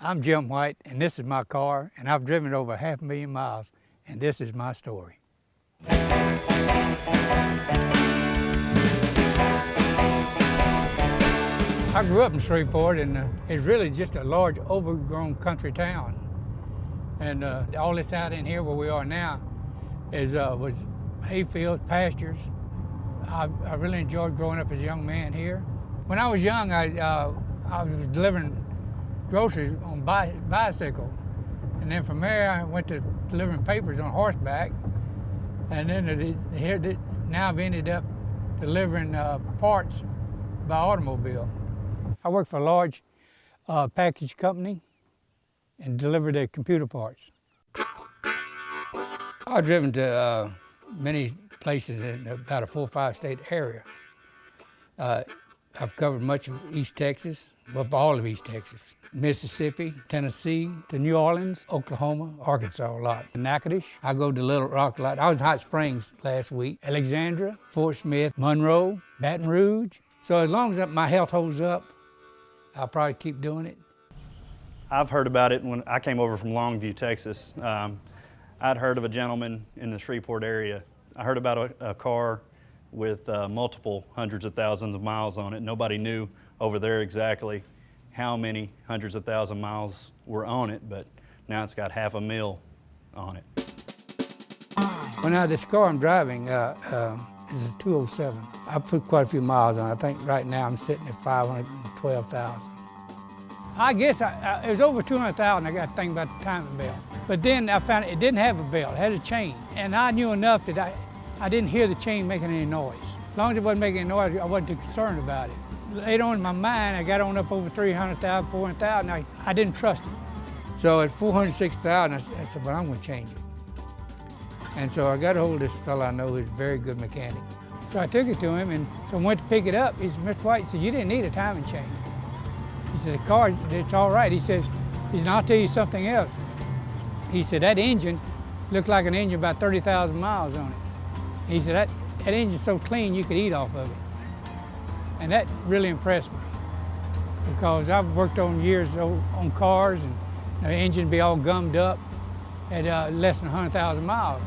I'm Jim White, and this is my car, and I've driven it over 500,000 miles, and this is my story. I grew up in Shreveport, and it's really just a large, overgrown country town. And all this out in here where we are now was hayfields, pastures. I really enjoyed growing up as a young man here. When I was young, I was delivering groceries on bicycle. And then from there, I went to delivering papers on horseback. And then now I've ended up delivering parts by automobile. I work for a large package company and deliver their computer parts. I've driven to many places in about a 4 or 5 state area. I've covered much of East Texas, well, all of East Texas, Mississippi, Tennessee, to New Orleans, Oklahoma, Arkansas a lot. Natchitoches, I go to Little Rock a lot. I was in Hot Springs last week, Alexandria, Fort Smith, Monroe, Baton Rouge. So as long as my health holds up, I'll probably keep doing it. I've heard about it when I came over from Longview, Texas. I'd heard of a gentleman in the Shreveport area. I heard about a car with multiple hundreds of thousands of miles on it. Nobody knew over there exactly how many hundreds of thousand miles were on it, but now it's got 500,000 on it. Well, now this car I'm driving is a 207. I put quite a few miles on it. I think right now I'm sitting at 512,000. I guess it was over 200,000. I got to think about the timing belt. But then I found it didn't have a belt, it had a chain. And I knew enough that I didn't hear the chain making any noise. As long as it wasn't making any noise, I wasn't too concerned about it. Later on in my mind, I got on up over 300,000, 400,000. I didn't trust it. So at 406,000, I said, well, I'm going to change it. And so I got a hold of this fellow I know who's a very good mechanic. So I took it to him, and so I went to pick it up. He said, Mr. White, he said, you didn't need a timing chain. He said, the car, it's all right. He said, I'll tell you something else. He said, that engine looked like an engine about 30,000 miles on it. He said, that engine's so clean you could eat off of it. And that really impressed me, because I've worked on years on cars, and the engine be all gummed up at less than 100,000 miles.